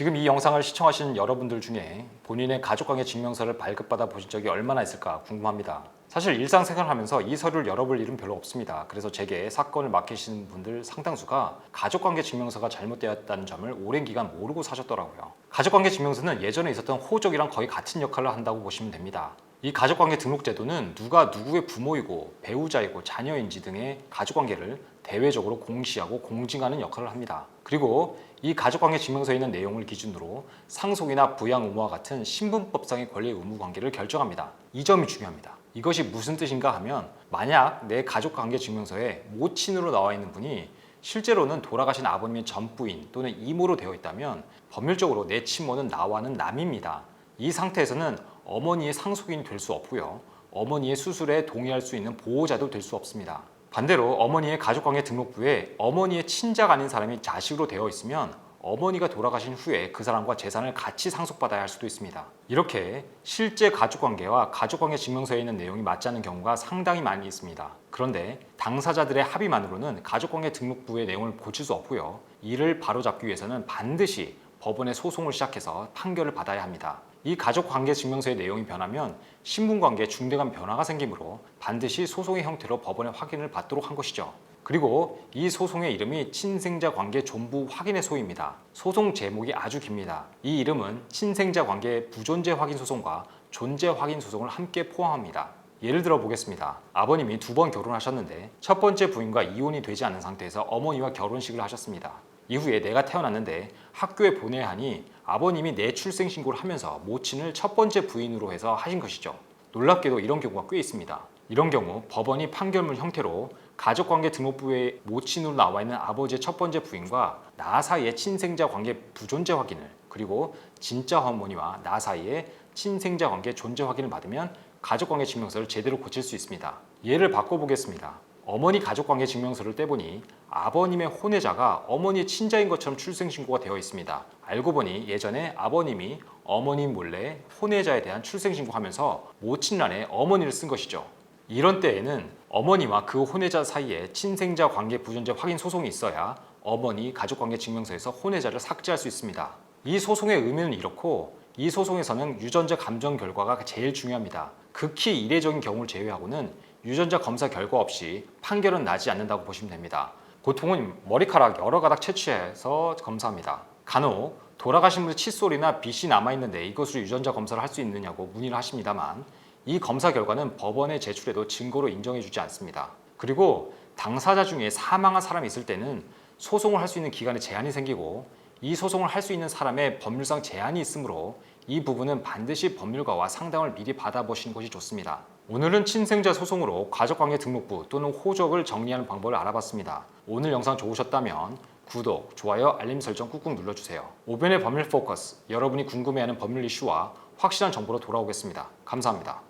지금 이 영상을 시청하시는 여러분들 중에 본인의 가족관계 증명서를 발급받아 보신 적이 얼마나 있을까 궁금합니다. 사실 일상생활을 하면서 이 서류를 열어볼 일은 별로 없습니다. 그래서 제게 사건을 맡기시는 분들 상당수가 가족관계 증명서가 잘못되었다는 점을 오랜 기간 모르고 사셨더라고요. 가족관계 증명서는 예전에 있었던 호적이랑 거의 같은 역할을 한다고 보시면 됩니다. 이 가족관계 등록제도는 누가 누구의 부모이고 배우자이고 자녀인지 등의 가족관계를 대외적으로 공시하고 공증하는 역할을 합니다. 그리고 이 가족관계 증명서에 있는 내용을 기준으로 상속이나 부양 의무와 같은 신분법상의 권리 의무 관계를 결정합니다. 이 점이 중요합니다. 이것이 무슨 뜻인가 하면 만약 내 가족관계 증명서에 모친으로 나와 있는 분이 실제로는 돌아가신 아버님의 전부인 또는 이모로 되어 있다면 법률적으로 내 친모는 나와는 남입니다. 이 상태에서는 어머니의 상속인이 될 수 없고요. 어머니의 수술에 동의할 수 있는 보호자도 될 수 없습니다. 반대로 어머니의 가족관계 등록부에 어머니의 친자가 아닌 사람이 자식으로 되어 있으면 어머니가 돌아가신 후에 그 사람과 재산을 같이 상속받아야 할 수도 있습니다. 이렇게 실제 가족관계와 가족관계 증명서에 있는 내용이 맞지 않는 경우가 상당히 많이 있습니다. 그런데 당사자들의 합의만으로는 가족관계 등록부의 내용을 고칠 수 없고요. 이를 바로잡기 위해서는 반드시 법원에 소송을 시작해서 판결을 받아야 합니다. 이 가족관계 증명서의 내용이 변하면 신분관계에 중대한 변화가 생기므로 반드시 소송의 형태로 법원의 확인을 받도록 한 것이죠. 그리고 이 소송의 이름이 친생자 관계 존부 확인의 소입니다. 소송 제목이 아주 깁니다. 이 이름은 친생자 관계 부존재 확인 소송과 존재 확인 소송을 함께 포함합니다. 예를 들어 보겠습니다. 아버님이 2번 결혼하셨는데 첫 번째 부인과 이혼이 되지 않은 상태에서 어머니와 결혼식을 하셨습니다. 이후에 내가 태어났는데 학교에 보내야 하니 아버님이 내 출생신고를 하면서 모친을 첫 번째 부인으로 해서 하신 것이죠. 놀랍게도 이런 경우가 꽤 있습니다. 이런 경우 법원이 판결문 형태로 가족관계 등록부에 모친으로 나와 있는 아버지의 첫 번째 부인과 나 사이의 친생자 관계 부존재 확인을, 그리고 진짜 어머니와 나 사이의 친생자 관계 존재 확인을 받으면 가족관계 증명서를 제대로 고칠 수 있습니다. 예를 바꿔보겠습니다. 어머니 가족관계 증명서를 떼보니 아버님의 혼외자가 어머니의 친자인 것처럼 출생신고가 되어 있습니다. 알고 보니 예전에 아버님이 어머님 몰래 혼외자에 대한 출생신고하면서 모친란에 어머니를 쓴 것이죠. 이런 때에는 어머니와 그 혼외자 사이에 친생자 관계 부존재 확인 소송이 있어야 어머니 가족관계 증명서에서 혼외자를 삭제할 수 있습니다. 이 소송의 의미는 이렇고, 이 소송에서는 유전자 감정 결과가 제일 중요합니다. 극히 이례적인 경우를 제외하고는 유전자 검사 결과 없이 판결은 나지 않는다고 보시면 됩니다. 보통은 머리카락 여러 가닥 채취해서 검사합니다. 간혹 돌아가신 분의 칫솔이나 빗이 남아있는데 이것으로 유전자 검사를 할 수 있느냐고 문의를 하십니다만, 이 검사 결과는 법원에 제출해도 증거로 인정해주지 않습니다. 그리고 당사자 중에 사망한 사람이 있을 때는 소송을 할 수 있는 기간에 제한이 생기고, 이 소송을 할 수 있는 사람의 법률상 제한이 있으므로 이 부분은 반드시 법률가와 상담을 미리 받아보시는 것이 좋습니다. 오늘은 친생자 소송으로 가족관계 등록부 또는 호적을 정리하는 방법을 알아봤습니다. 오늘 영상 좋으셨다면 구독, 좋아요, 알림 설정 꾹꾹 눌러주세요. 오변의 법률 포커스, 여러분이 궁금해하는 법률 이슈와 확실한 정보로 돌아오겠습니다. 감사합니다.